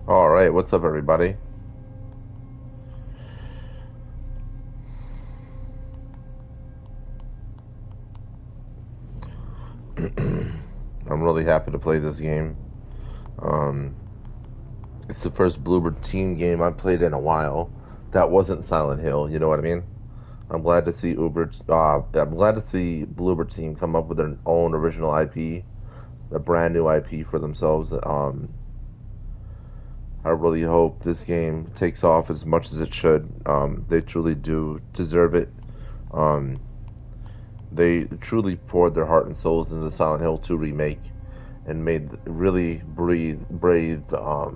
All right, what's up, everybody? I'm really happy to play this game. Um, it's the first Bluebird team game I've played in a while. That wasn't Silent Hill, you know what I mean? I'm glad to see I'm glad to see Bluebird team come up with their own original IP, a brand new IP for themselves. I really hope this game takes off as much as it should. They truly do deserve it. Um, they truly poured their heart and souls into the Silent Hill 2 remake and made really breathed a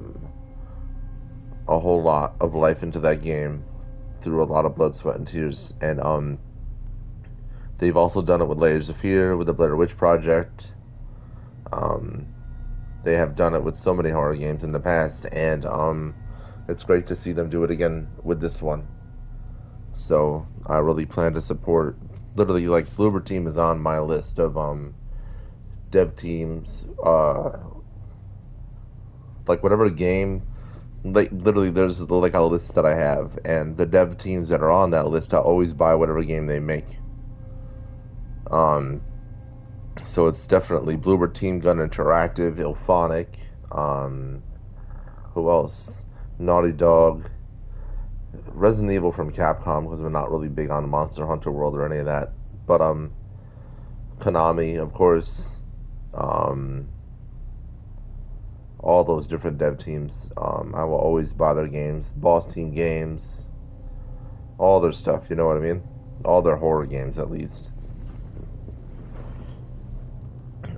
whole lot of life into that game through a lot of blood, sweat, and tears. And they've also done it with Layers of Fear, with the Blair Witch Project. Um, they have done it with so many horror games in the past, and it's great to see them do it again with this one. So I really plan to support. Literally, like Bloober Team is on my list of dev teams. Like whatever game, like literally, there's like a list that I have, and the dev teams that are on that list, I always buy whatever game they make. Um, so it's definitely Bloober Team, Gun Interactive, Ilphonic. Um, who else? Naughty Dog, Resident Evil from Capcom, because we're not really big on Monster Hunter World or any of that. But Konami, of course. Um, all those different dev teams. I will always buy their games. Boss Team Games, all their stuff. You know what I mean? All their horror games, at least.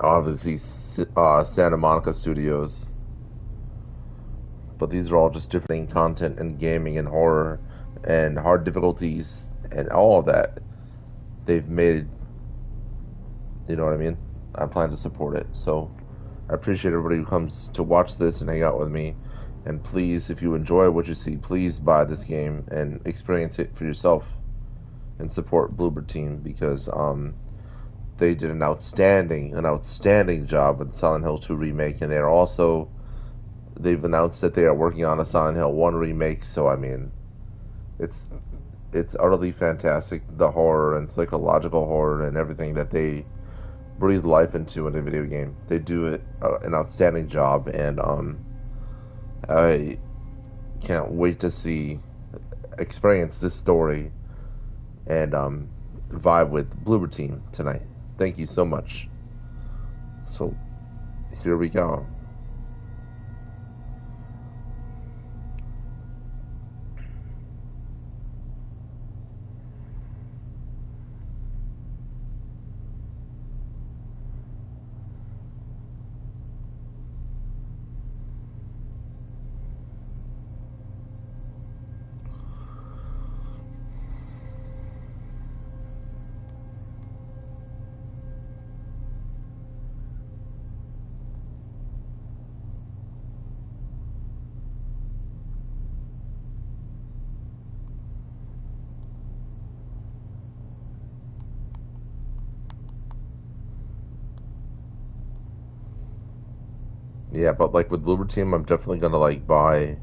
Obviously, Santa Monica Studios. But these are all just different content and gaming and horror and hard difficulties and all of that. They've made. You know what I mean? I plan to support it. So I appreciate everybody who comes to watch this and hang out with me. And please, if you enjoy what you see, please buy this game and experience it for yourself and support Bloober Team because they did an outstanding job with Silent Hill 2 remake, and they've announced that they are working on a Silent Hill 1 remake. So I mean, it's it's utterly fantastic, the horror and psychological horror and everything that they breathe life into in a video game. They do an outstanding job, and I can't wait to experience this story and vibe with Bloober Team tonight. Thank you so much. So here we go. Yeah, but like with Bloober Team, I'm definitely gonna like buy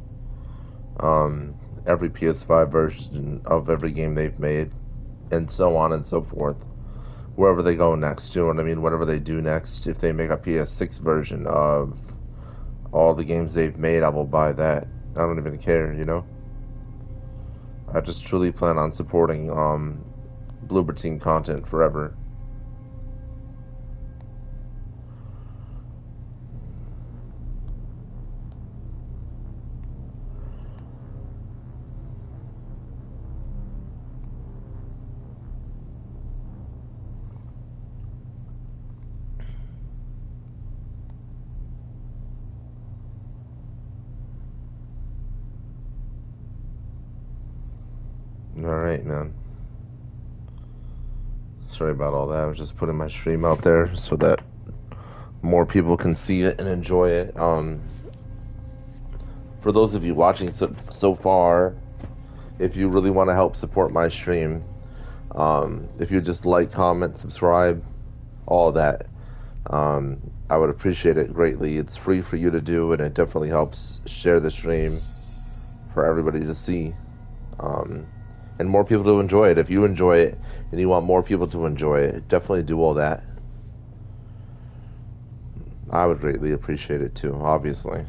um, every PS5 version of every game they've made, and so on and so forth. Wherever they go next, you know what I mean? Whatever they do next, if they make a PS6 version of all the games they've made, I will buy that. I don't even care, you know? I just truly plan on supporting Bloober Team content forever. Alright, man. Sorry about all that. I was just putting my stream out there so that more people can see it and enjoy it. For those of you watching so far, if you really want to help support my stream, if you just like, comment, subscribe, all that, I would appreciate it greatly. It's free for you to do, and it definitely helps share the stream for everybody to see. Um, and more people to enjoy it. If you enjoy it and you want more people to enjoy it, definitely do all that. I would greatly appreciate it too, obviously.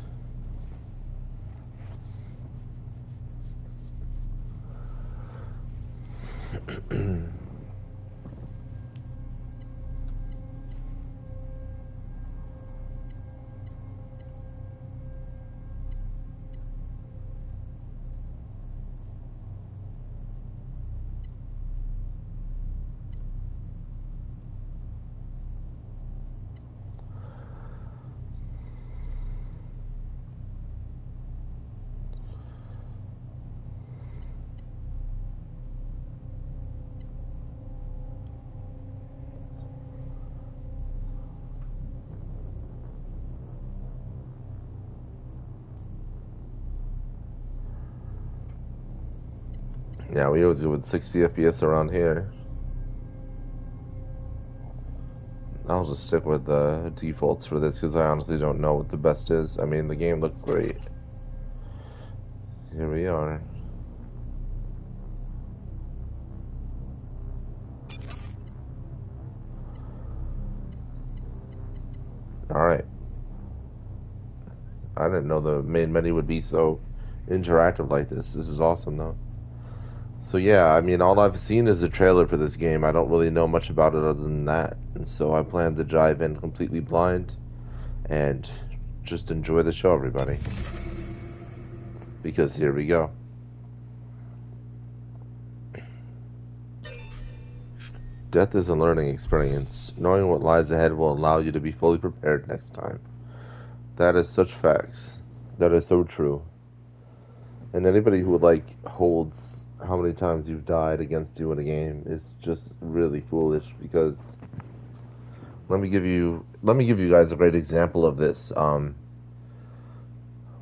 Yeah, we always go with 60 FPS around here. I'll just stick with the defaults for this because I honestly don't know what the best is. I mean, the game looks great. Here we are. Alright. I didn't know the main menu would be so interactive like this. This is awesome, though. So yeah, I mean, all I've seen is a trailer for this game. I don't really know much about it other than that. And so I plan to dive in completely blind and just enjoy the show, everybody. Because here we go. Death is a learning experience. Knowing what lies ahead will allow you to be fully prepared next time. That is such facts. That is so true. And anybody who holds how many times you've died against you in a game is just really foolish because let me give you guys a great example of this. One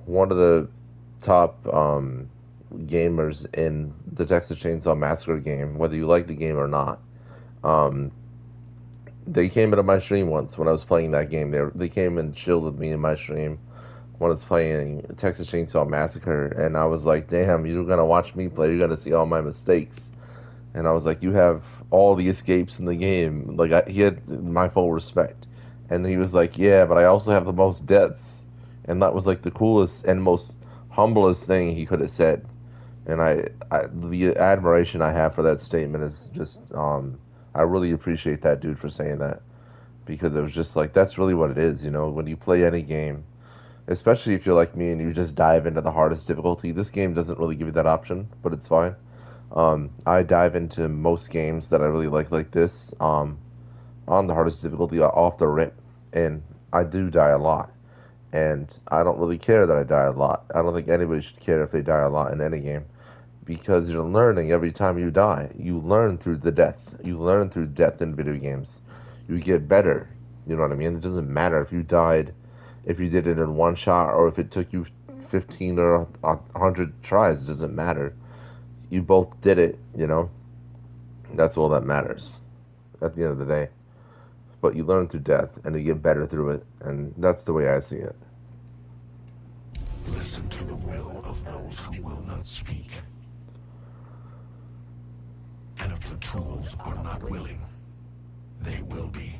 of the top gamers in the Texas Chainsaw Massacre game, whether you like the game or not, they came into my stream once when I was playing that game. They came and chilled with me in my stream when I was playing Texas Chainsaw Massacre, and I was like, damn, you're gonna watch me play, you're gonna see all my mistakes. And I was like, you have all the escapes in the game. Like, he had my full respect. And he was like, yeah, but I also have the most deaths. And that was like the coolest and most humblest thing he could have said. And the admiration I have for that statement is just, I really appreciate that dude for saying that. Because it was just like, that's really what it is, you know, when you play any game, especially if you're like me and you just dive into the hardest difficulty. This game doesn't really give you that option, but it's fine. I dive into most games that I really like this, on the hardest difficulty off the rip, and I do die a lot. And I don't really care that I die a lot. I don't think anybody should care if they die a lot in any game, because you're learning every time you die. You learn through the death. You learn through death in video games. You get better. You know what I mean? It doesn't matter if you died, if you did it in one shot, or if it took you 15 or 100 tries. It doesn't matter. You both did it, you know? That's all that matters at the end of the day. But you learn through death, and you get better through it, and that's the way I see it. Listen to the will of those who will not speak. And if the tools are not willing, they will be.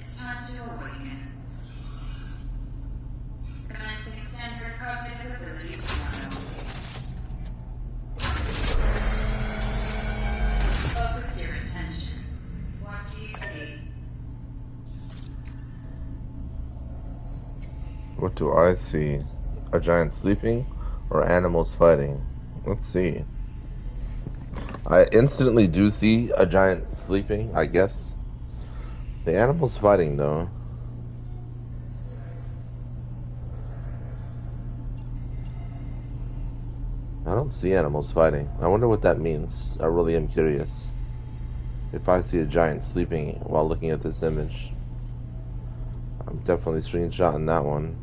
It's time to awaken. Commencing standard cognitive abilities trial. Focus your attention. What do you see? What do I see? A giant sleeping or animals fighting? Let's see. I instantly do see a giant sleeping, I guess. The animals fighting, though. I don't see animals fighting. I wonder what that means. I really am curious. If I see a giant sleeping while looking at this image, I'm definitely screenshotting that one.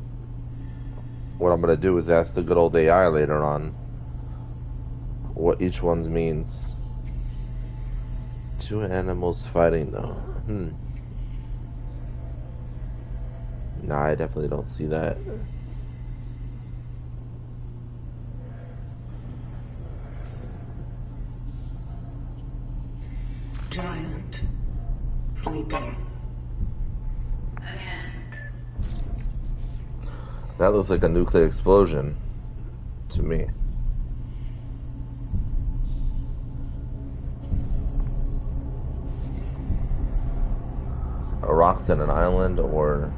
What I'm going to do is ask the good old AI later on what each one means. Two animals fighting, though. Nah, I definitely don't see that. Giant sleeping. Again. That looks like a nuclear explosion to me. A rock's in an island or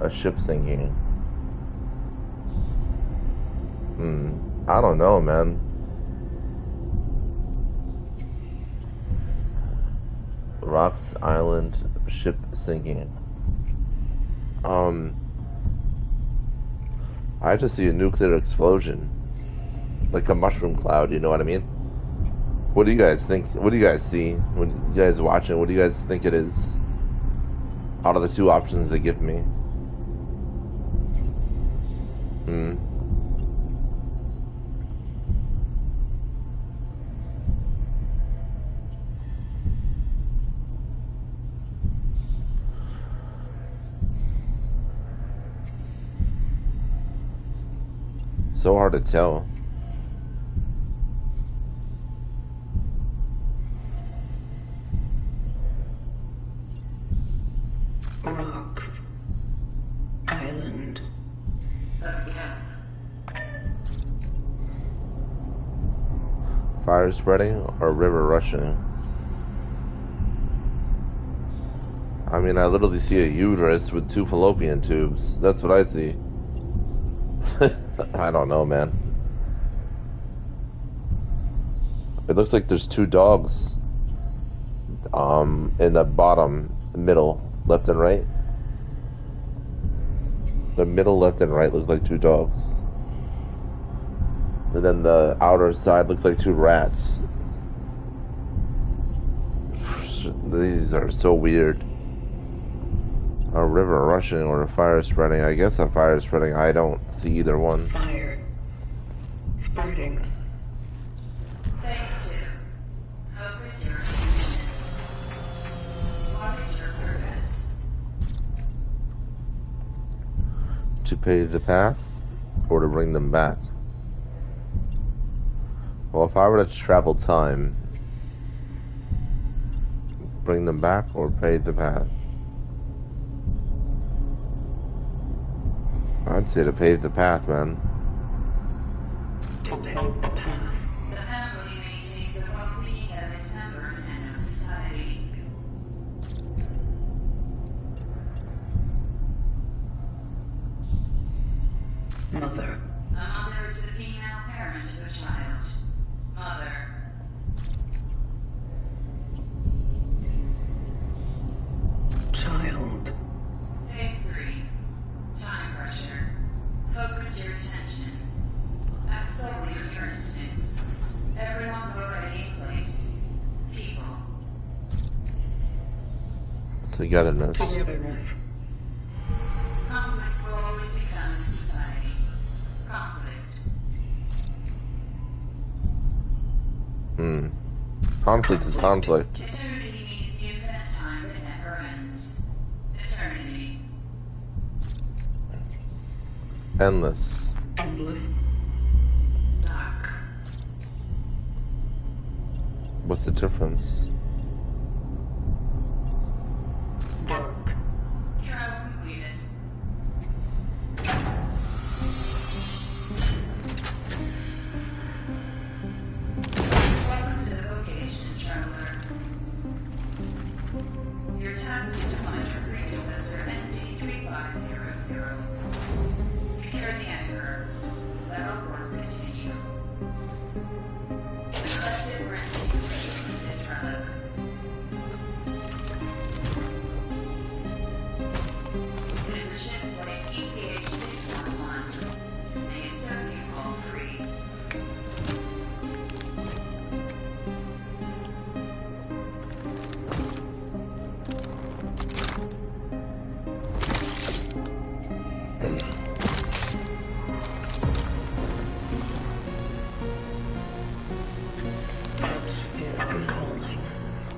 a ship sinking. I don't know, man. Rocks, island, ship sinking. I just see a nuclear explosion. Like a mushroom cloud, you know what I mean? What do you guys think? What do you guys see? When you guys watching, what do you guys think it is? Out of the two options they give me. So hard to tell. Rocks. Island. Fire spreading or river rushing? I mean, I literally see a uterus with two fallopian tubes. That's what I see. I don't know, man. It looks like there's two dogs in the bottom middle, left and right. The middle left and right looks like two dogs. And then the outer side looks like two rats. These are so weird. A river rushing or a fire spreading. I guess a fire spreading. I don't see either one. Fire. Spreading. Phase 2. Focus your attention. What is your purpose? To pave the path or to bring them back? Well, if I were to travel time, bring them back or pave the path? I'd say to pave the path, man. To pave the path. The family maintains the well-being of its members and of society. Mother. A mother is the female parent of a child. Mother. Child. Phase 3. Time pressure. Focus your attention. Act solely on your instincts. Everyone's already in place. People. Togetherness. Togetherness. Conflict will always become in society. Conflict. Conflict is conflict. Eternity means the infinite time that never ends. Eternity. Endless. Endless. Dark. What's the difference? Dark. Your task is to find your predecessor, ND3500. Secure the anchor. Let our work continue. The collective grants you this relic. It is a ship like EPH-611. May it serve you all three.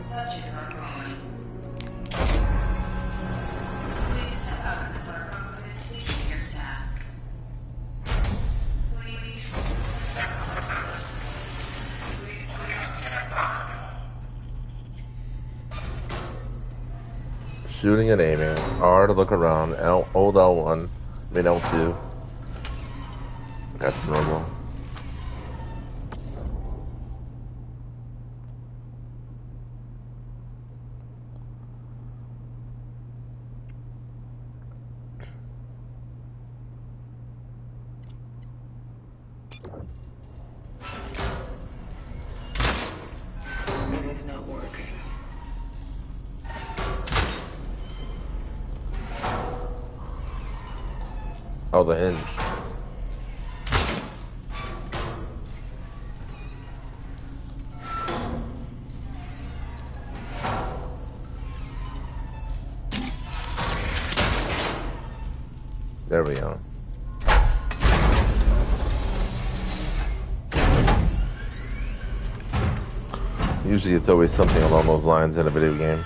Such is our calling. Please step out and start completing your task. Please. Shooting and aiming. R to look around. Hold L1. I mean L2. That's normal. It is not working. Oh, the hinge. There we go. Usually it's always something along those lines in a video game.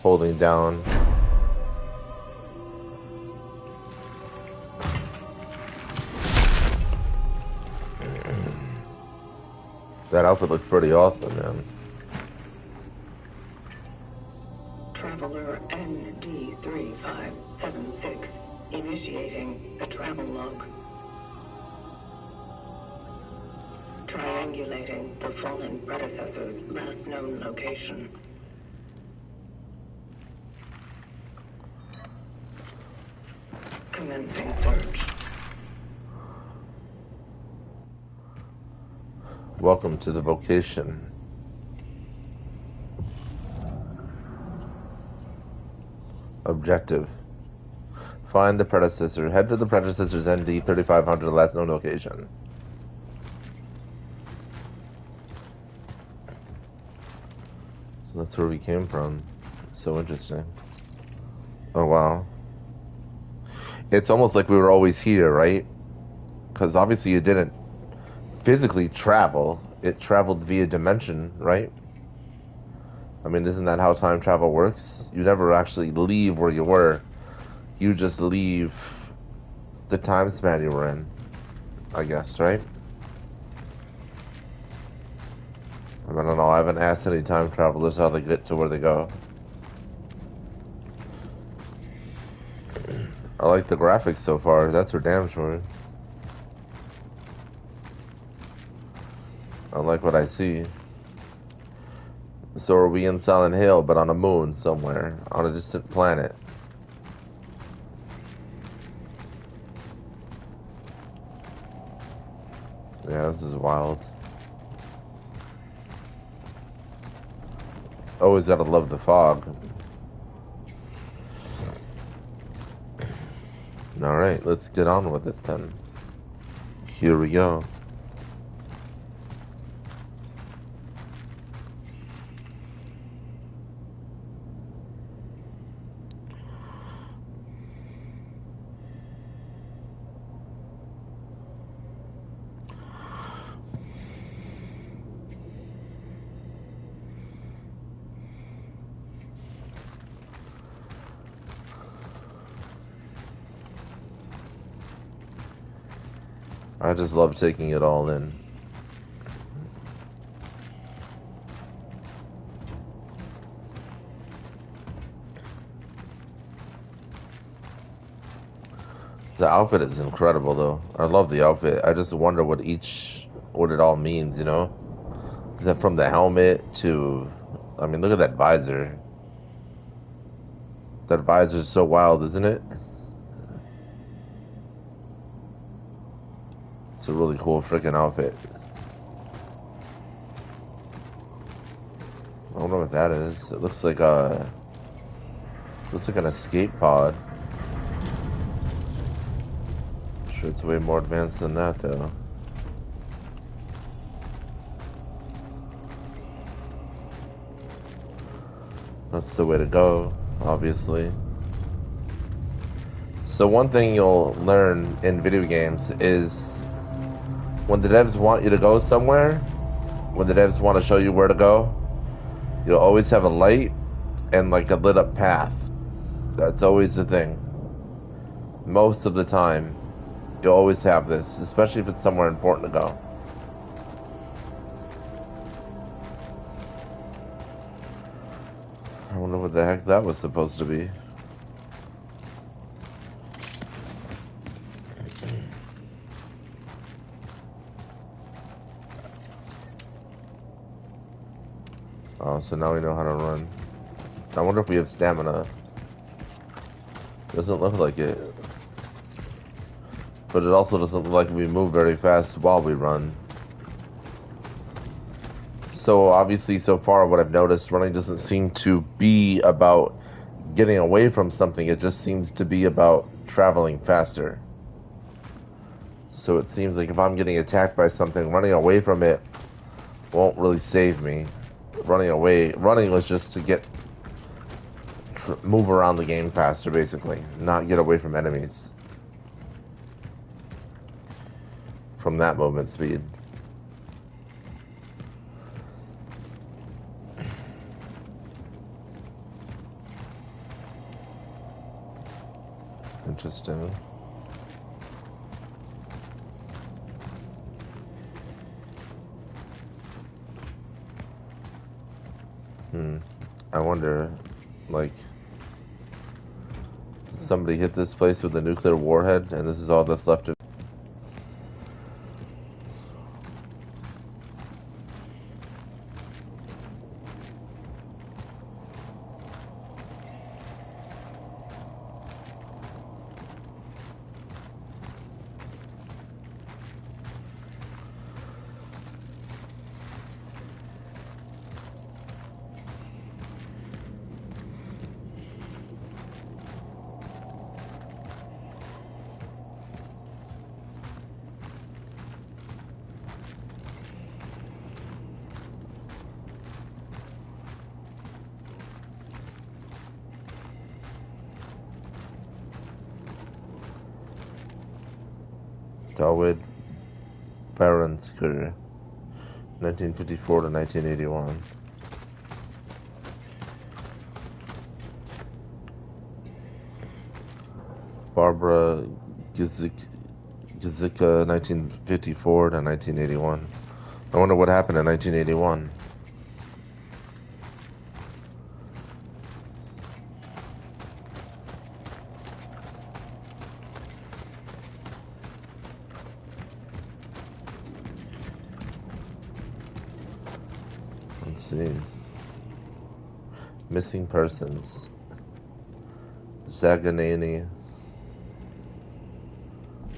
Holding down. That outfit looks pretty awesome, man. Traveler ND3576 initiating the travel log. Triangulating the fallen predecessor's last known location. Commencing search. Welcome to the vocation. Objective. Find the predecessor. Head to the predecessor's ND3500 last known location. So that's where we came from. So interesting. Oh wow. It's almost like we were always here, right? Because obviously it didn't physically travel. It traveled via dimension, right? I mean, isn't that how time travel works? You never actually leave where you were. You just leave the time span you were in, I guess, right? I don't know. I haven't asked any time travelers how they get to where they go. I like the graphics so far. That's for damn sure. I like what I see. So are we in Silent Hill, but on a moon somewhere, on a distant planet? Yeah, this is wild. Always gotta love the fog. Alright, let's get on with it then. Here we go. I just love taking it all in. The outfit is incredible though. I love the outfit. I just wonder what it all means, you know? From the helmet to I mean, look at that visor. That visor is so wild, isn't it? It's a really cool freaking outfit. I don't know what that is. It looks like an escape pod. I'm sure it's way more advanced than that, though. That's the way to go, obviously. So one thing you'll learn in video games is when the devs want you to go somewhere, when the devs want to show you where to go, you'll always have a light and like a lit up path. That's always the thing. Most of the time, you'll always have this, especially if it's somewhere important to go. I wonder what the heck that was supposed to be. Oh, so now we know how to run. I wonder if we have stamina. Doesn't look like it. But it also doesn't look like we move very fast while we run. So obviously, so far, what I've noticed, running doesn't seem to be about getting away from something. It just seems to be about traveling faster. So it seems like if I'm getting attacked by something, running away from it won't really save me. Running was just to move around the game faster, basically, not get away from enemies. From that movement speed. Interesting. I wonder, like, somebody hit this place with a nuclear warhead, and this is all that's left of. David Baransker, 1954 to 1981. Barbara Gizika, 1954 to 1981. I wonder what happened in 1981. Let's see. Missing persons. Zaganani.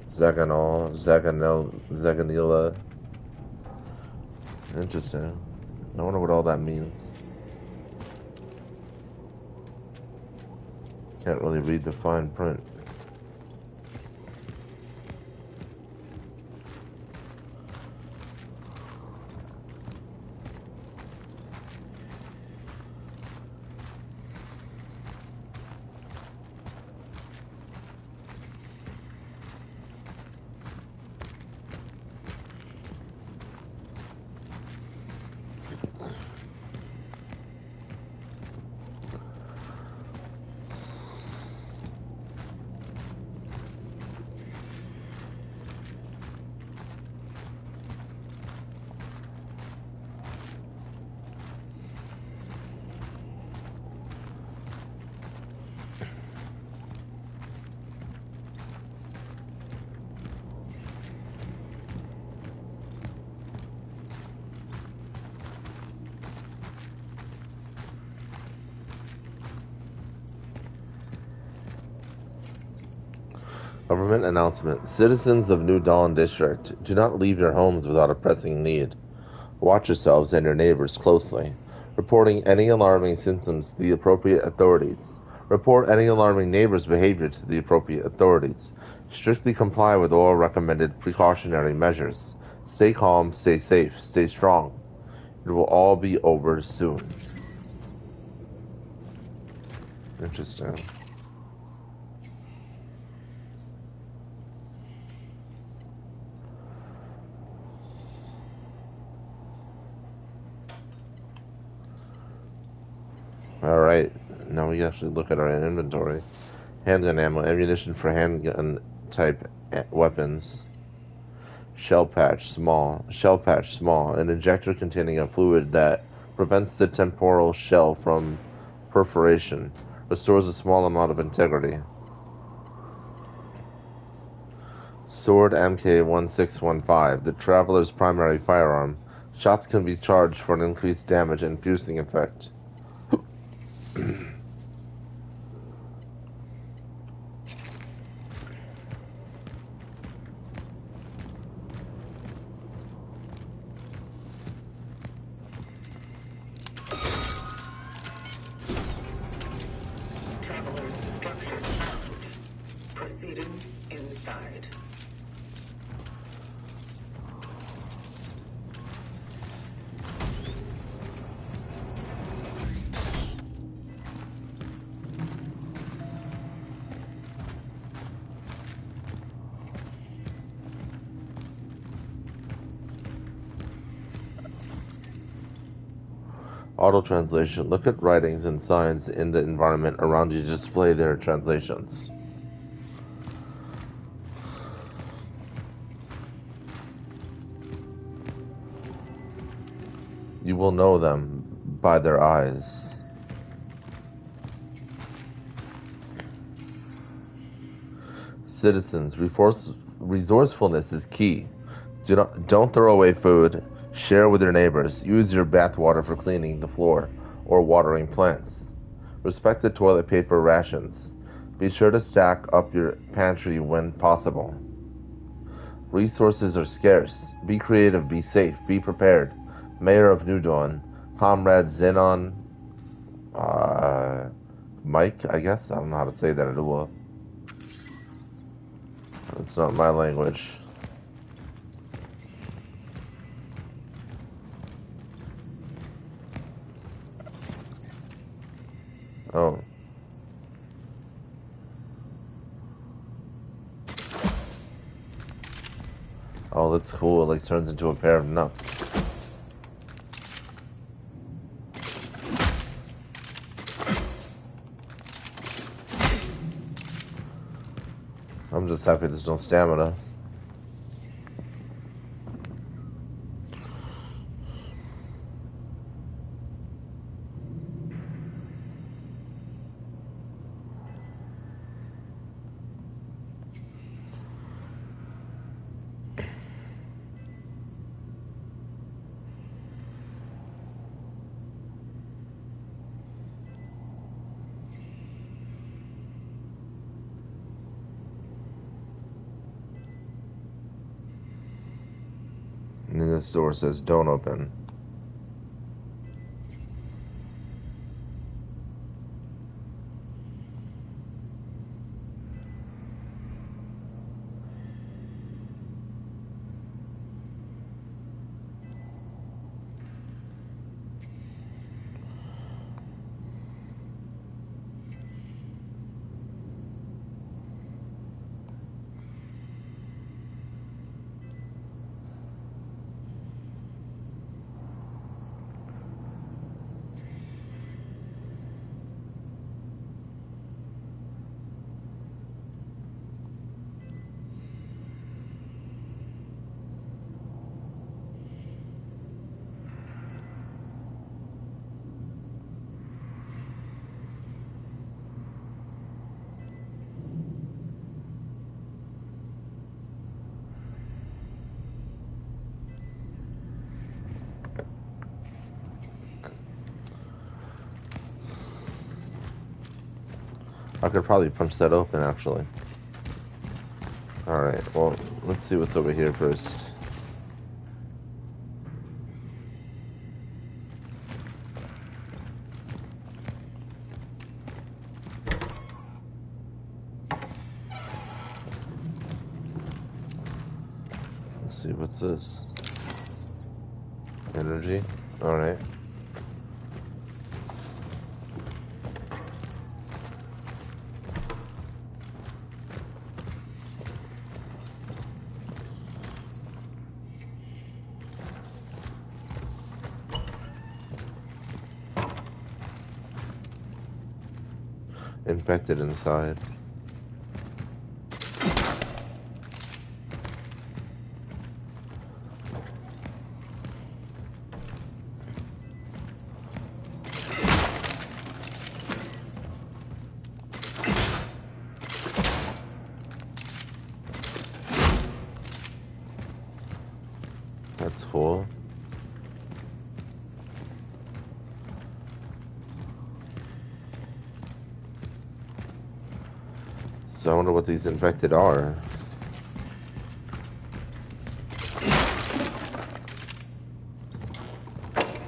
Zaganila. Interesting. I wonder what all that means. Can't really read the fine print. Government announcement. Citizens of New Dawn District, do not leave your homes without a pressing need. Watch yourselves and your neighbors closely. Reporting any alarming symptoms to the appropriate authorities. Report any alarming neighbor's behavior to the appropriate authorities. Strictly comply with all recommended precautionary measures. Stay calm, stay safe, stay strong. It will all be over soon. Interesting. Alright, now we actually look at our inventory. Handgun ammo, ammunition for handgun type weapons. Shell patch, small. Shell patch, small. An injector containing a fluid that prevents the temporal shell from perforation. Restores a small amount of integrity. Sword MK1615, the Traveler's primary firearm. Shots can be charged for an increased damage and piercing effect. Traveler's structure found. Proceeding inside. Auto translation. Look at writings and signs in the environment around you to display their translations. You will know them by their eyes. Citizens, resourcefulness is key. Don't throw away food. Share with your neighbors. Use your bathwater for cleaning the floor or watering plants. Respect the toilet paper rations. Be sure to stack up your pantry when possible. Resources are scarce. Be creative, be safe, be prepared. Mayor of New Dawn, Comrade Xenon, Mike, I guess? I don't know how to say that at all. It's not my language. Oh. Oh, that's cool. It like turns into a pair of nuts. I'm just happy there's no stamina. And then this door says, don't open. I could probably punch that open, actually. Alright, well, let's see what's over here first. Let's see, what's this? Energy? Alright. Infected inside. That's full. So I wonder what these infected are.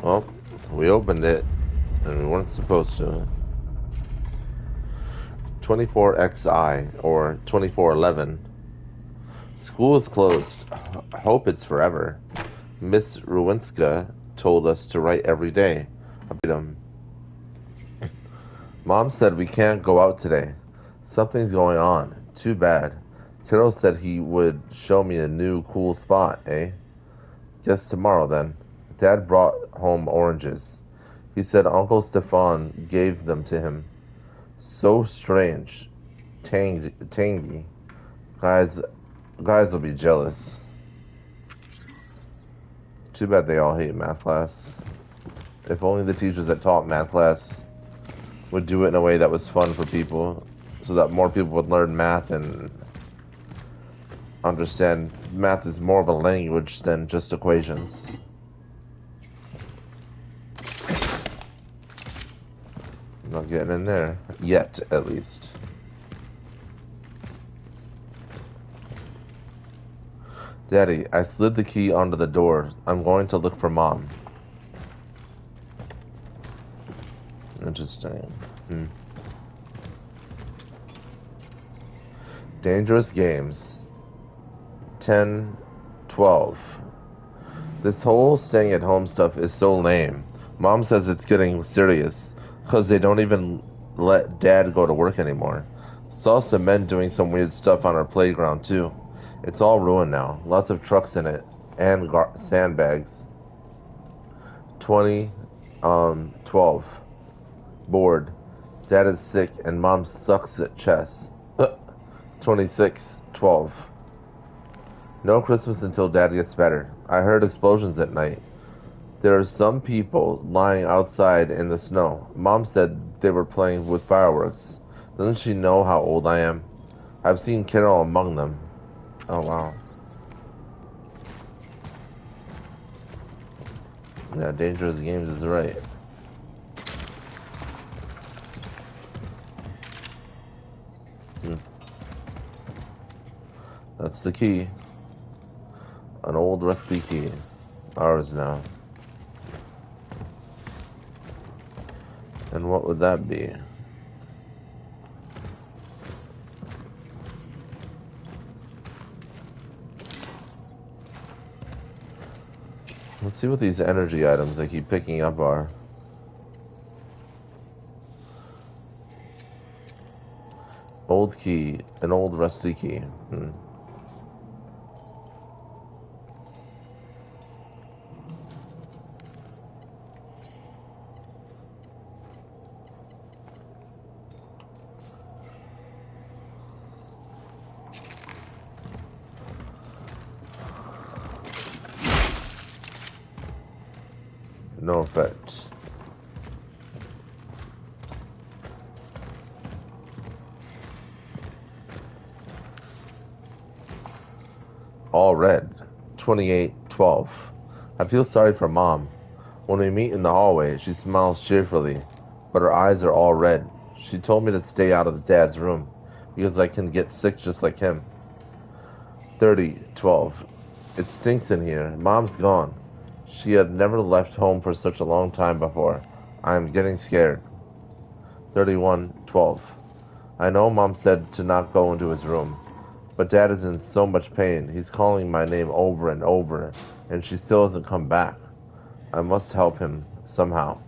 Well, we opened it, and we weren't supposed to. 24XI, or 2411. School is closed. Hope it's forever. Miss Ruinska told us to write every day. Mom said we can't go out today. Something's going on. Too bad. Carol said he would show me a new cool spot, eh? Guess tomorrow then. Dad brought home oranges. He said Uncle Stefan gave them to him. So strange. Tangy. Guys will be jealous. Too bad they all hate math class. If only the teachers that taught math class would do it in a way that was fun for people, so that more people would learn math and understand math is more of a language than just equations. I'm not getting in there. Yet, at least. Daddy, I slid the key onto the door. I'm going to look for Mom. Interesting. Dangerous games. 10, 12. This whole staying at home stuff is so lame. Mom says it's getting serious, because they don't even let Dad go to work anymore. Saw some men doing some weird stuff on our playground too. It's all ruined now. Lots of trucks in it. And sandbags. 20, 12. Bored. Dad is sick and Mom sucks at chess. 26, 12. No Christmas until Dad gets better. I heard explosions at night. There are some people lying outside in the snow. Mom said they were playing with fireworks. Doesn't she know how old I am? I've seen Carol among them. Oh, wow. Yeah, Dangerous Games is right. That's the key. An old rusty key. Ours now. And what would that be? Let's see what these energy items I keep picking up are. Old key. An old rusty key. No effect. All red. 28, 12. I feel sorry for Mom. When we meet in the hallway, she smiles cheerfully, but her eyes are all red. She told me to stay out of Dad's room, because I can get sick just like him. 30:12. It stinks in here. Mom's gone. She had never left home for such a long time before. I am getting scared. 31:12. I know Mom said to not go into his room, but Dad is in so much pain. He's calling my name over and over, and she still hasn't come back. I must help him somehow.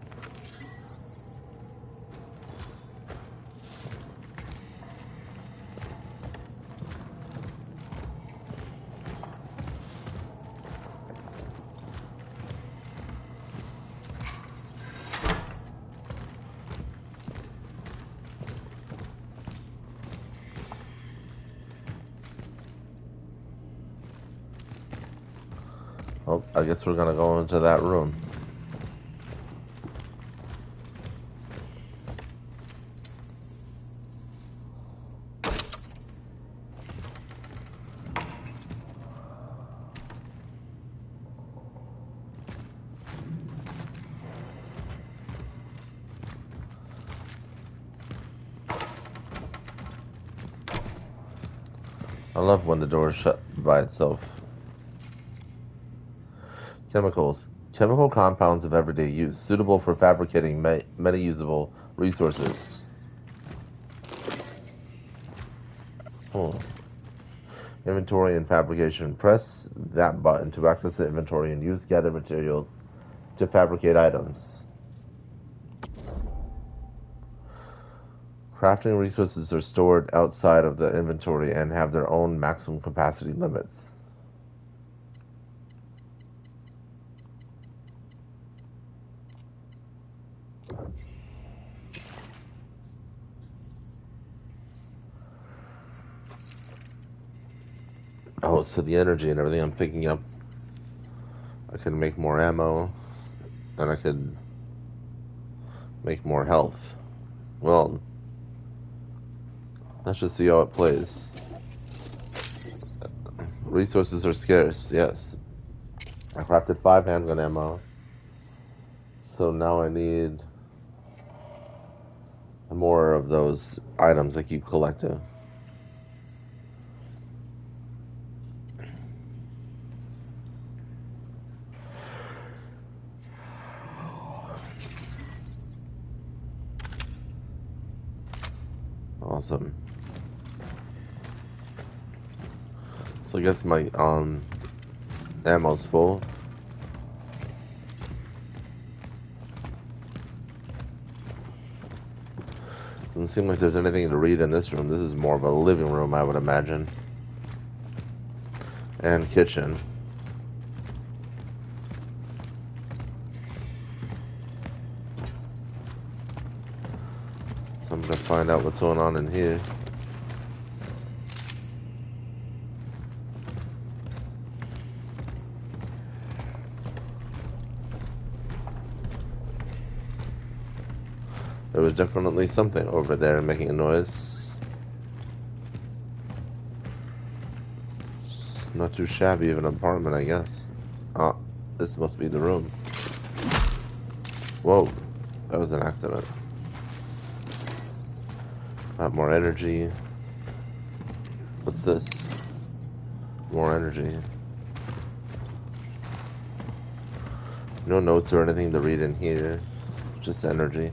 Well, I guess we're gonna go into that room. I love when the door is shut by itself. Chemicals. Chemical compounds of everyday use, suitable for fabricating many usable resources. Oh. Inventory and fabrication. Press that button to access the inventory and use gathered materials to fabricate items. Crafting resources are stored outside of the inventory and have their own maximum capacity limits. Oh, so the energy and everything I'm picking up, I could make more ammo, and I could make more health. Well, let's just see how it plays. Resources are scarce, yes. I crafted 5 handgun ammo, so now I need more of those items I keep collecting. Awesome. So I guess my ammo's full. Doesn't seem like there's anything to read in this room. This is more of a living room, I would imagine. And kitchen. So I'm gonna find out what's going on in here. There was definitely something over there making a noise. It's not too shabby of an apartment, I guess. Ah, this must be the room. Whoa, that was an accident. Got more energy. What's this? More energy. No notes or anything to read in here. Just energy.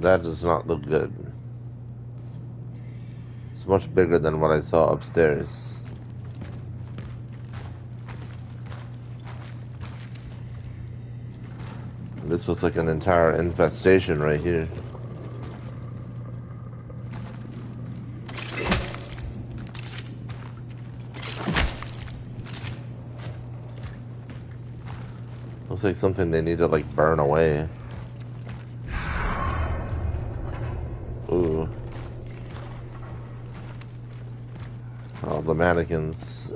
That does not look good. It's much bigger than what I saw upstairs. This looks like an entire infestation right here. Looks like something they need to like burn away. Ooh. Oh, the mannequins.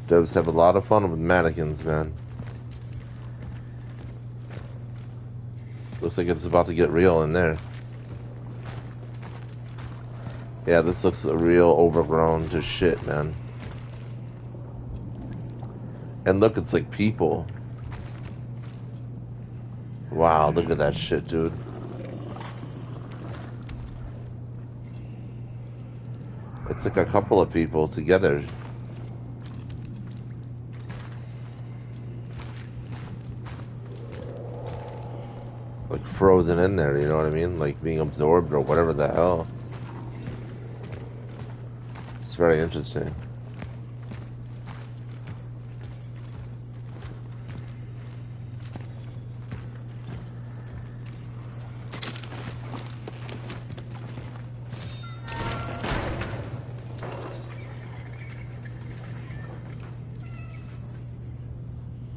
Devs have a lot of fun with mannequins, man. Looks like it's about to get real in there. Yeah, this looks real overgrown to shit, man. And look, it's like people. Wow, look at that shit, dude. It's like a couple of people together. Like frozen in there, you know what I mean? Like being absorbed or whatever the hell. It's very interesting.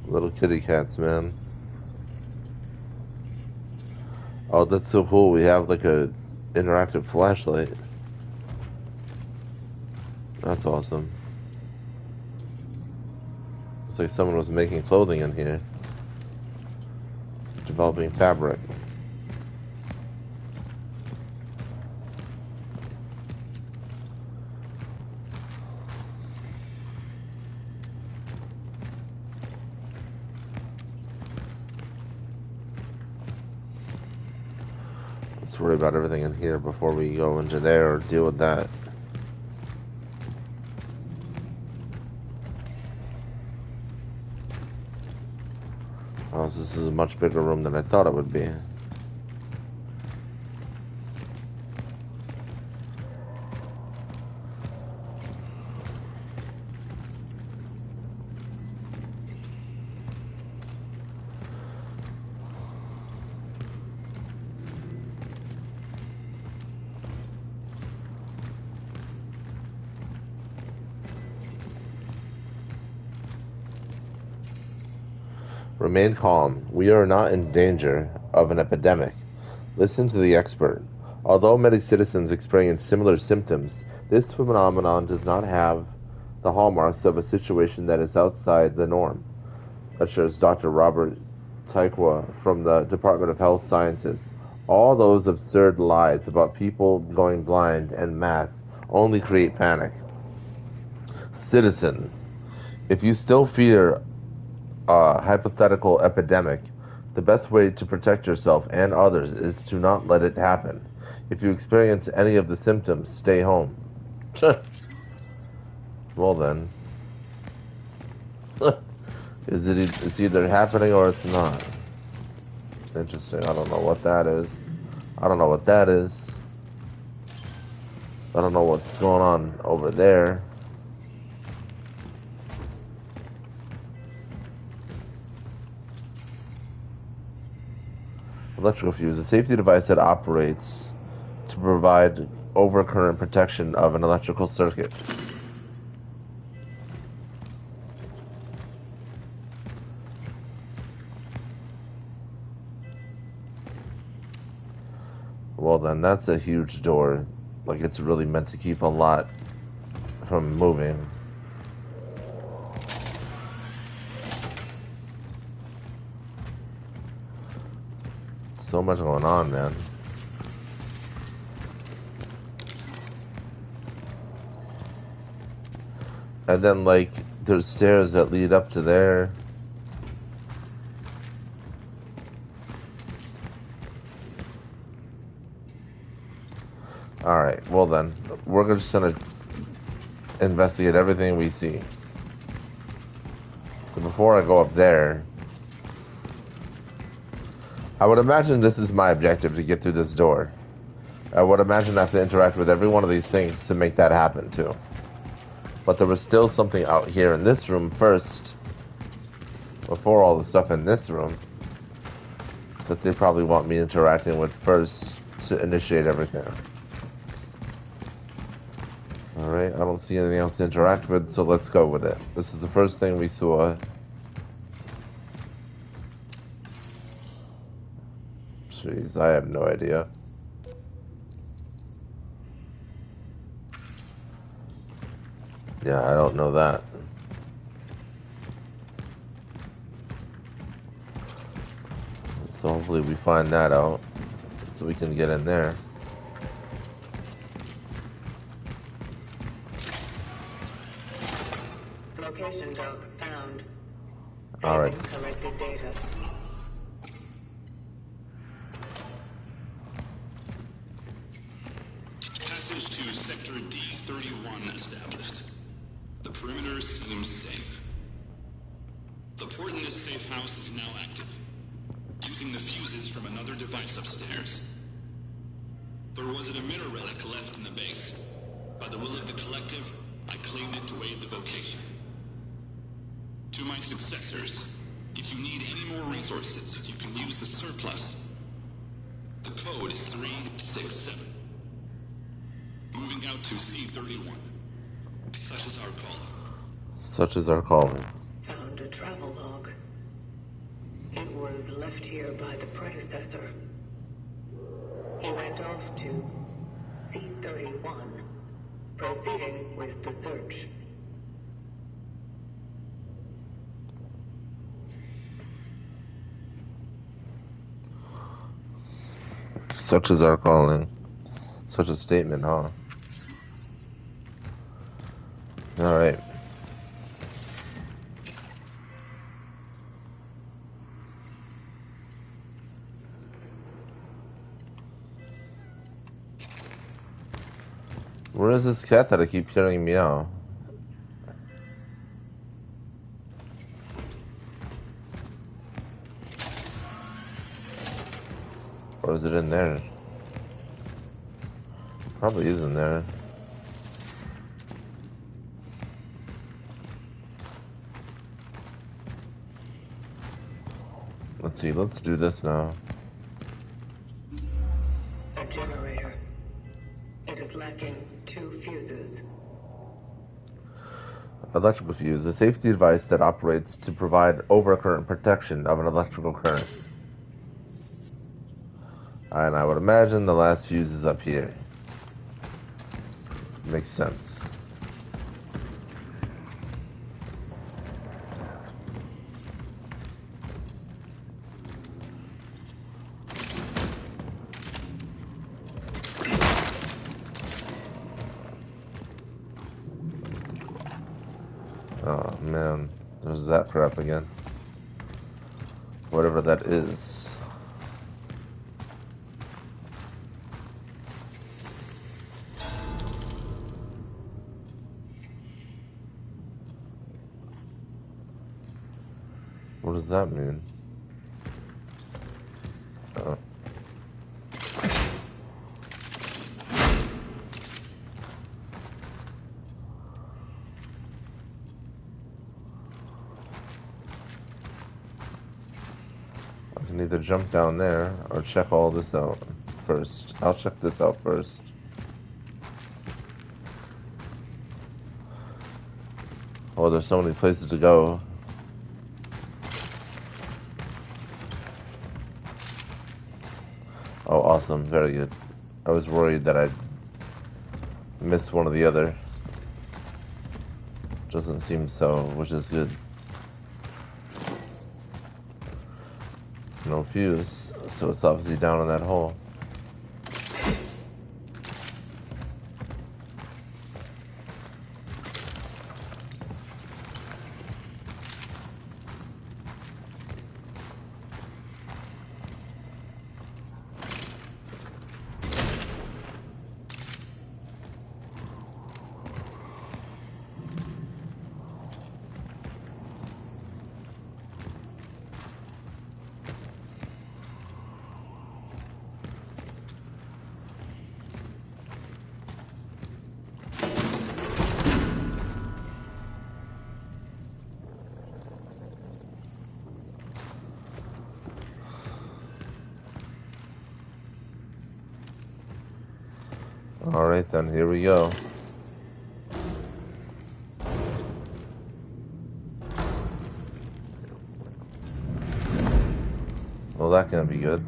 Little kitty cats, man. Oh, that's so cool. We have like a interactive flashlight. That's awesome. Looks like someone was making clothing in here. Developing fabric. Let's worry about everything in here before we go into there or deal with that. Oh, so this is a much bigger room than I thought it would be. Remain calm. We are not in danger of an epidemic. Listen to the expert. Although many citizens experience similar symptoms, this phenomenon does not have the hallmarks of a situation that is outside the norm, assures Dr. Robert Taikwa from the Department of Health Sciences. All those absurd lies about people going blind en masse only create panic. Citizen, if you still fear a hypothetical epidemic, the best way to protect yourself and others is to not let it happen. If you experience any of the symptoms, stay home. Well then. It's either happening or it's not. Interesting. I don't know what that is. I don't know what that is. I don't know what's going on over there. Electrical fuse, a safety device that operates to provide overcurrent protection of an electrical circuit. Well then, that's a huge door. Like it's really meant to keep a lot from moving. So much going on, man. And then, like, there's stairs that lead up to there. Alright, well then, we're just gonna investigate everything we see. So before I go up there, I would imagine this is my objective to get through this door. I would imagine I have to interact with every one of these things to make that happen too. But there was still something out here in this room first, before all the stuff in this room, that they probably want me interacting with first to initiate everything. Alright, I don't see anything else to interact with, so let's go with it. This is the first thing we saw. Jeez, I have no idea. Yeah, I don't know that. So hopefully we find that out so we can get in there. Location dock found. Alright. Saving collected data. Passage to Sector D31 established. The perimeter seems safe. The port in this safe house is now active, using the fuses from another device upstairs. There was an emitter relic left in the base. By the will of the Collective, I claimed it to aid the vocation. To my successors, if you need any more resources, you can use the surplus. The code is 367. Moving out to C31. Such is our calling. Such is our calling. Found a travel log. It was left here by the predecessor. He went off to C31, proceeding with the search. Such is our calling. Such a statement, huh? Alright. Where is this cat that I keep hearing meow? Or is it in there? Probably is in there. Let's see, let's do this now. A generator. It is lacking 2 fuses. Electrical fuse, a safety device that operates to provide overcurrent protection of an electrical current. And I would imagine the last fuse is up here. Makes sense. Oh man, there's that crap again. Whatever that is. What does that mean? Oh. I can either jump down there or check all this out first. I'll check this out first. Oh, there's so many places to go. Oh, awesome. Very good. I was worried that I'd miss one or the other. Doesn't seem so, which is good. No fuse, so it's obviously down in that hole. Alright then, here we go. Well, that can't be good.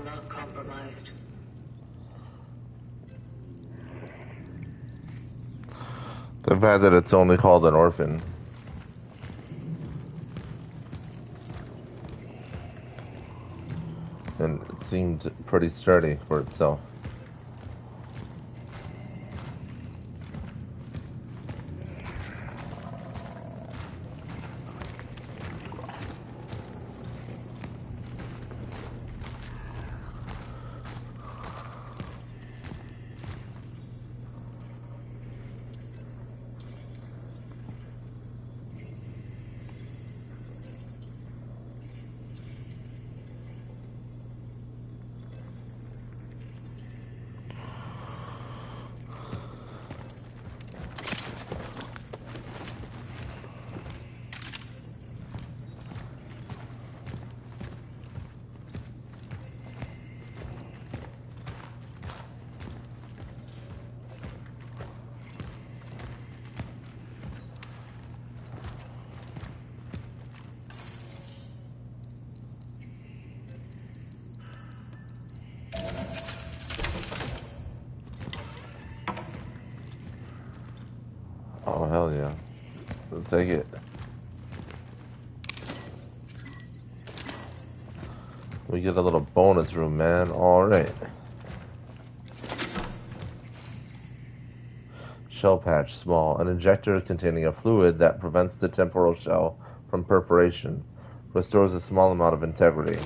Still not compromised. The fact that it's only called an orphan. And it seemed pretty sturdy for itself. Oh, hell yeah. Let's take it. We get a little bonus room, man. Alright. Shell patch, small. An injector containing a fluid that prevents the temporal shell from perforation. Restores a small amount of integrity.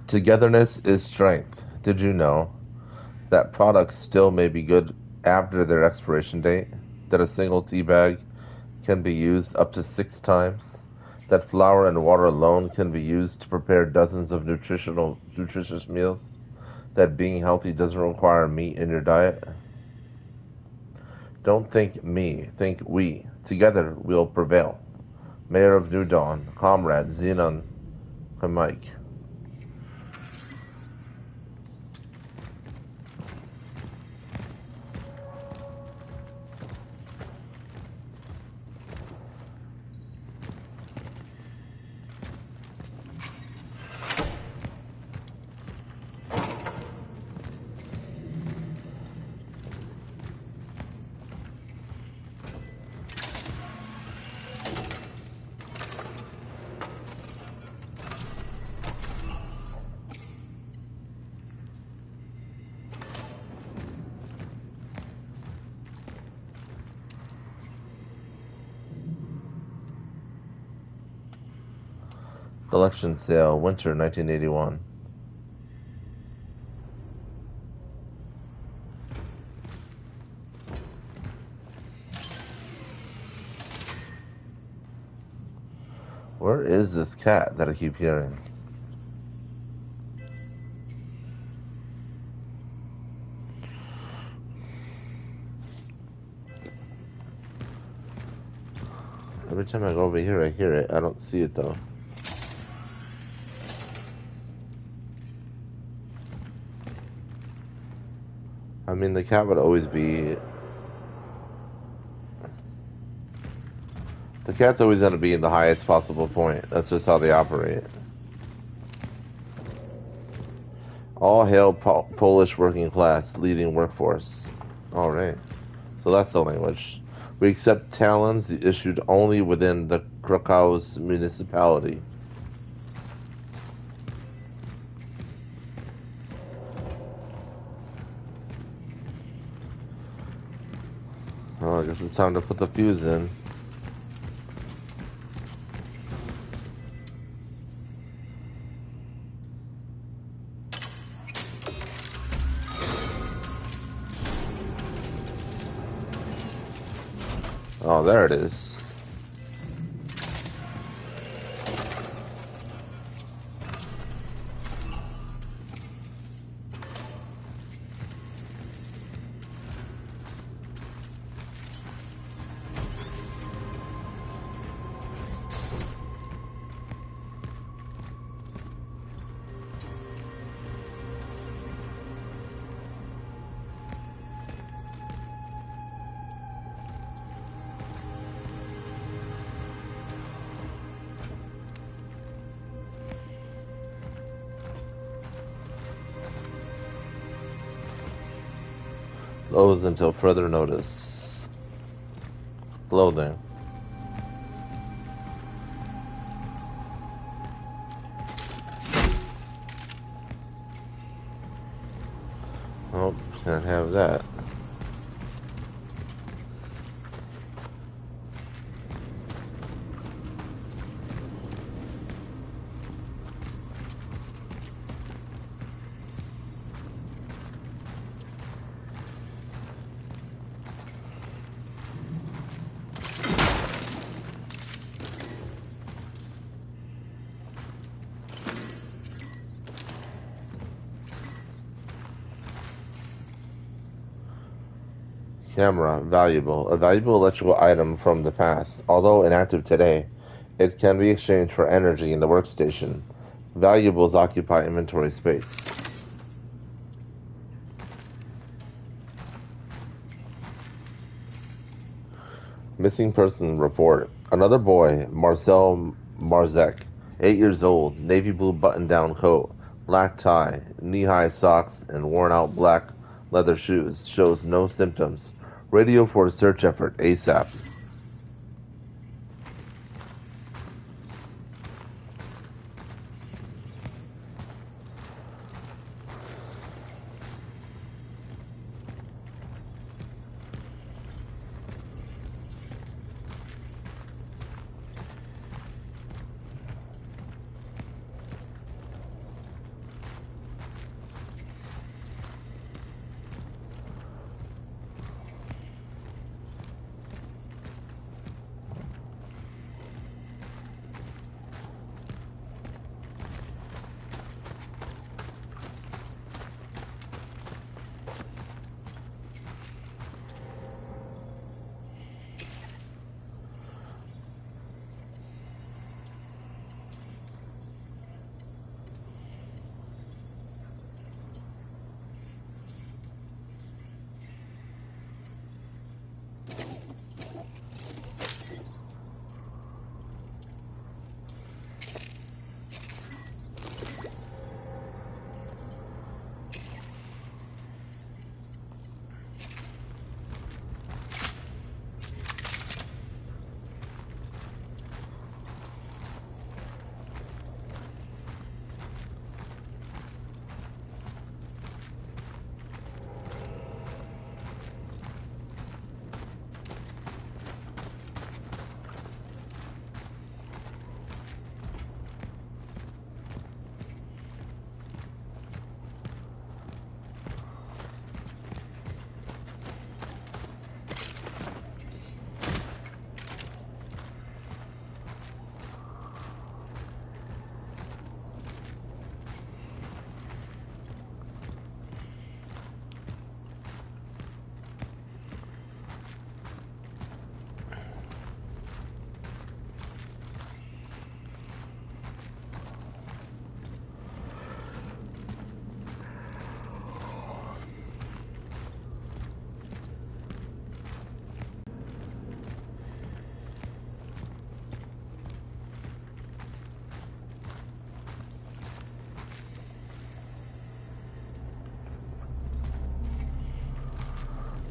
Togetherness is strength. Did you know that products still may be good after their expiration date? That a single tea bag can be used up to 6 times? That flour and water alone can be used to prepare dozens of nutritious meals? That being healthy doesn't require meat in your diet? Don't think me, think we. Together we'll prevail. Mayor of New Dawn, Comrade Xenon Mike. Collection sale, winter 1981. Where is this cat that I keep hearing? Every time I go over here, I hear it. I don't see it though. I mean, the cat would always be... The cat's always going to be in the highest possible point. That's just how they operate. All hail Polish working class, leading workforce. Alright. So that's the language. We accept talons issued only within the Krakow's municipality. Well, I guess it's time to put the fuse in. Oh, there it is. Closed until further notice. Clothing. Oh, can't have that. Camera, valuable. A valuable electrical item from the past. Although inactive today, it can be exchanged for energy in the workstation. Valuables occupy inventory space. Missing person report. Another boy, Marcel Marzek, 8 years old, navy blue button-down coat, black tie, knee-high socks, and worn-out black leather shoes. Shows no symptoms. Radio for a search effort, ASAP.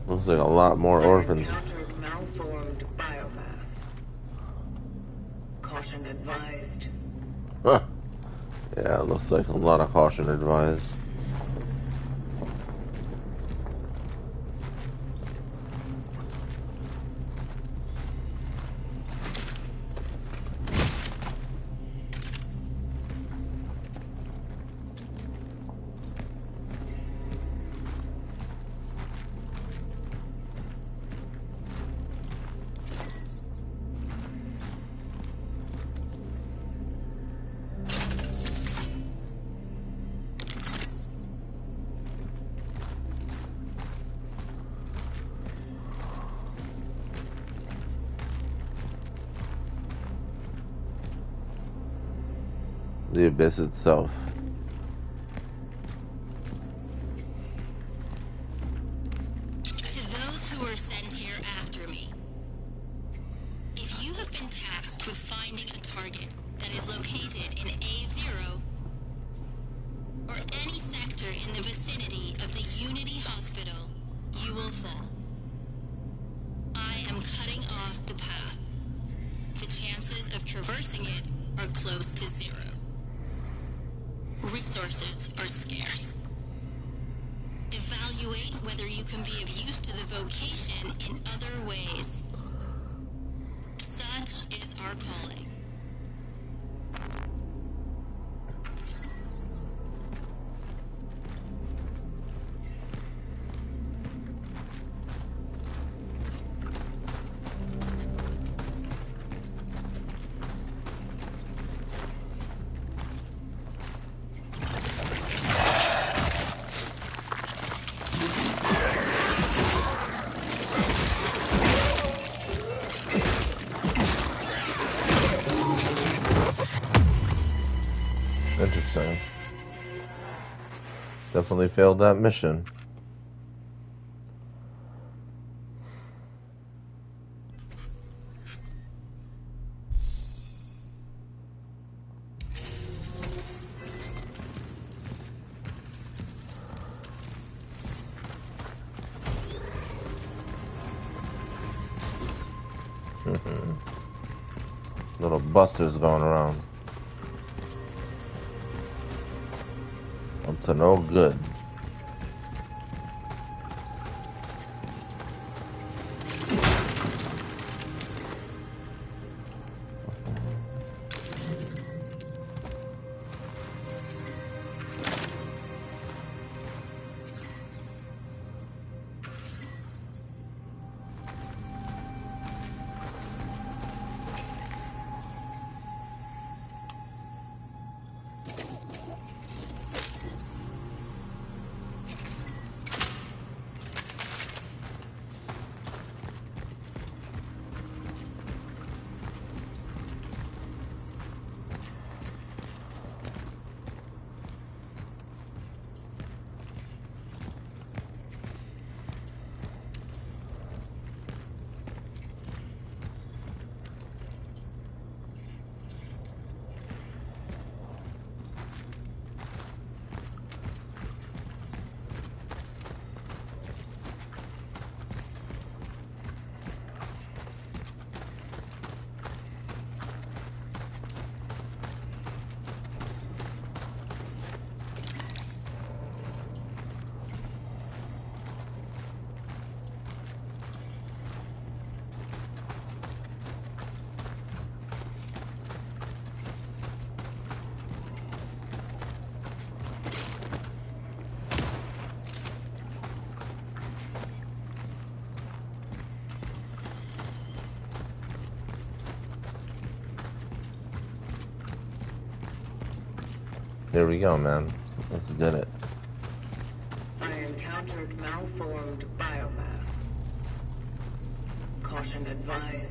Looks like a lot more orphans. Encountered malformed biomass. Caution advised. Huh. Yeah, it looks like a lot of caution advised. The abyss itself. To those who were sent here after me, if you have been tasked with finding a target that is located in A0 or any sector in the vicinity of the Unity Hospital, you will fall. I am cutting off the path. The chances of traversing it are close to zero. Resources are scarce. Evaluate whether you can be of use to the vocation in other ways. Such is our calling. Interesting. Definitely failed that mission. Little busters going around. Up to no good. Here we go, man. Let's get it. I encountered malformed biomass. Caution advised.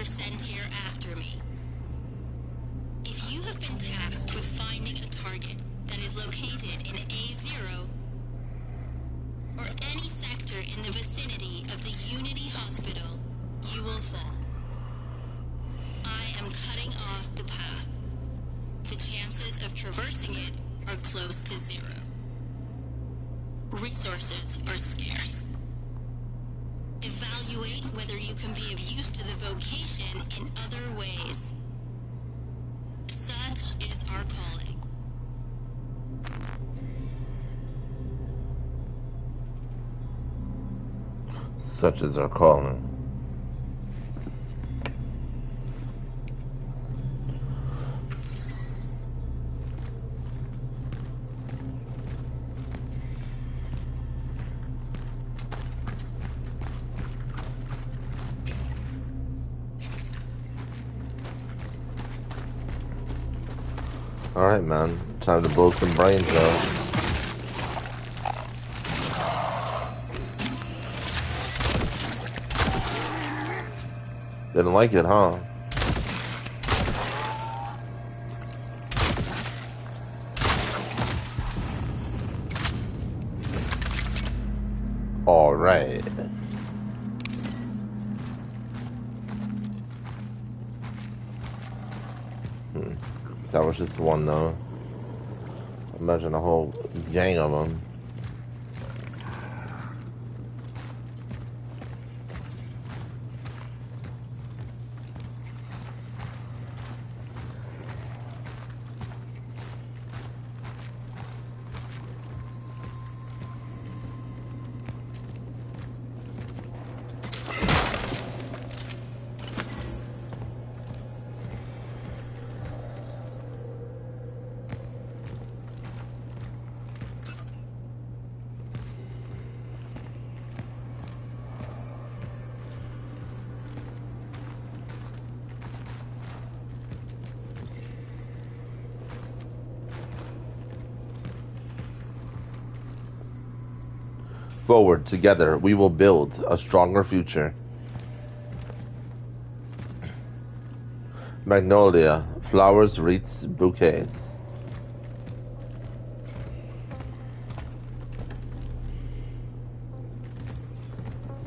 Sent here after me. If you have been tasked with finding a target that is located in A0 or any sector in the vicinity of the Unity Hospital, you will fall. I am cutting off the path. The chances of traversing it are close to zero. Resources are scarce. Evaluate whether you can be of use to the vocation in other ways. Such is our calling. Such is our calling. Alright, man. Time to blow some brains out. Didn't like it, huh? All right. That was just one, though. Imagine a whole gang of them. Forward, together, we will build a stronger future. Magnolia, flowers, wreaths, bouquets.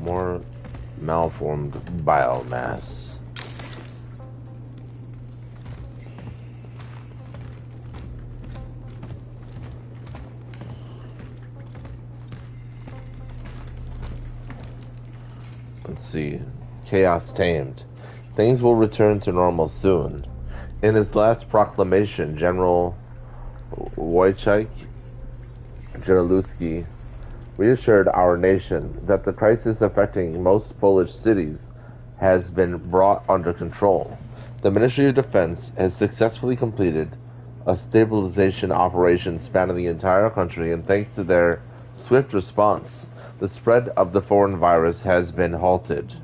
More malformed biomass. Let's see. Chaos tamed. Things will return to normal soon. In his last proclamation, General Wojciech Jaruzelski reassured our nation that the crisis affecting most Polish cities has been brought under control. The Ministry of Defense has successfully completed a stabilization operation spanning the entire country, and thanks to their swift response, the spread of the foreign virus has been halted.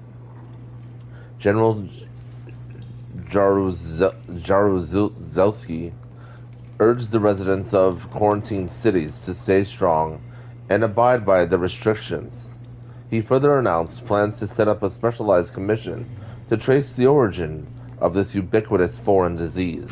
General Jaruzelski urged the residents of quarantined cities to stay strong and abide by the restrictions. He further announced plans to set up a specialized commission to trace the origin of this ubiquitous foreign disease.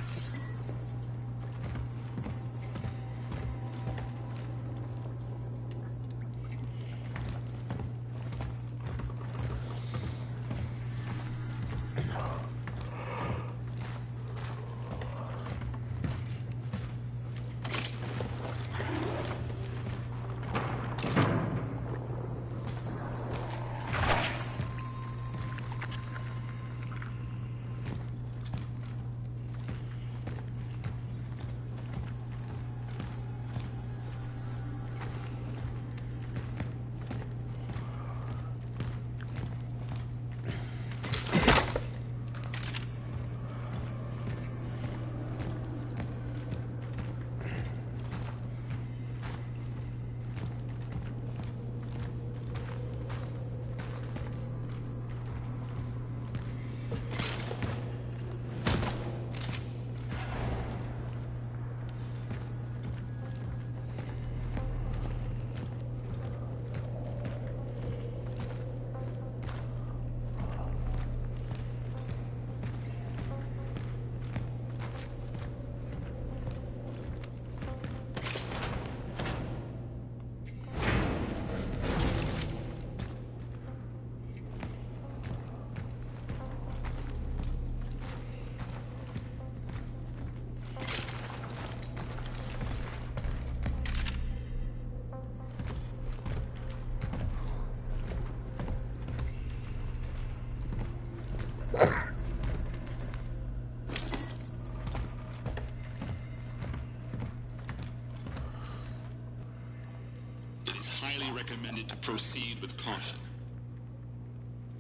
It is highly recommended to proceed with caution.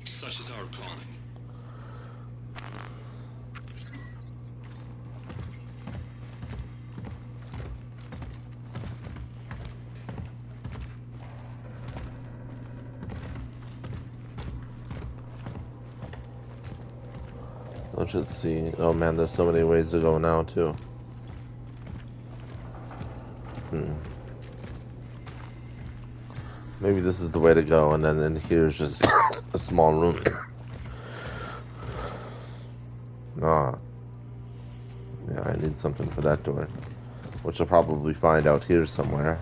Such is our calling. Let's just see. Oh man, there's so many ways to go now too. Maybe this is the way to go, and then in here's just a small room. Ah, yeah, I need something for that door, which I'll probably find out here somewhere.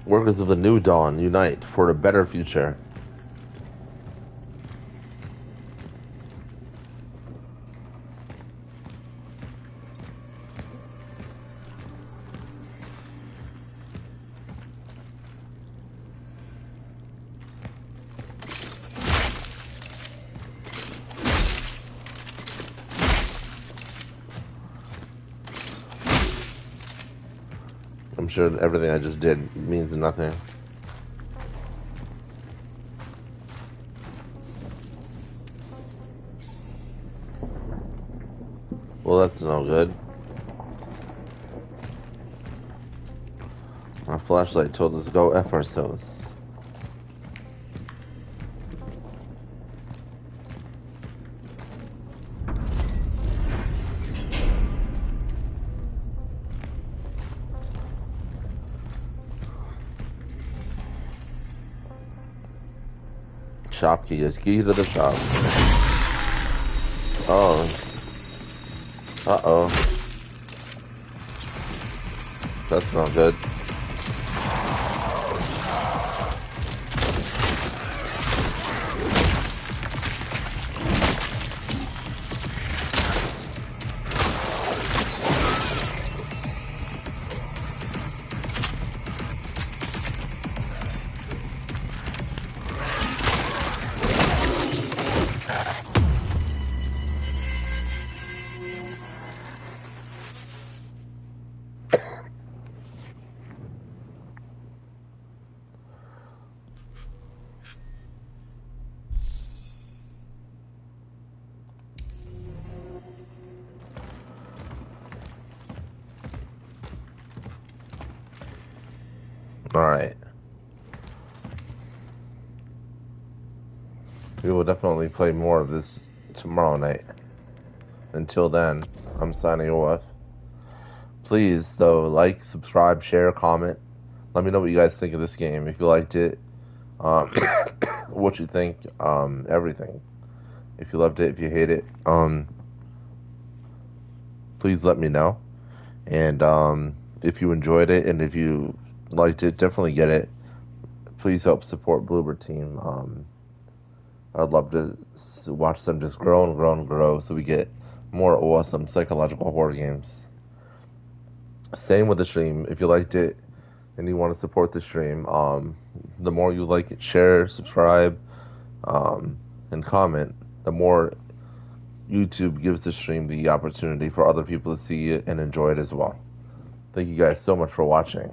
Workers of the New Dawn, unite for a better future. I'm sure everything I just did means nothing. Well, that's no good. Our flashlight told us to go F ourselves. Shop key is key to the shop. Oh. Uh-oh. That's not good. Alright. We will definitely play more of this tomorrow night. Until then, I'm signing off. Please, though, like, subscribe, share, comment. Let me know what you guys think of this game. If you liked it, what you think, everything. If you loved it, if you hate it, please let me know. And if you enjoyed it and if you liked it, definitely get it. Please help support Bloober Team. I'd love to watch them just grow and grow and grow so we get more awesome psychological horror games. Same with the stream. If you liked it and you want to support the stream, the more you like it, share, subscribe, and comment, the more YouTube gives the stream the opportunity for other people to see it and enjoy it as well. Thank you guys so much for watching.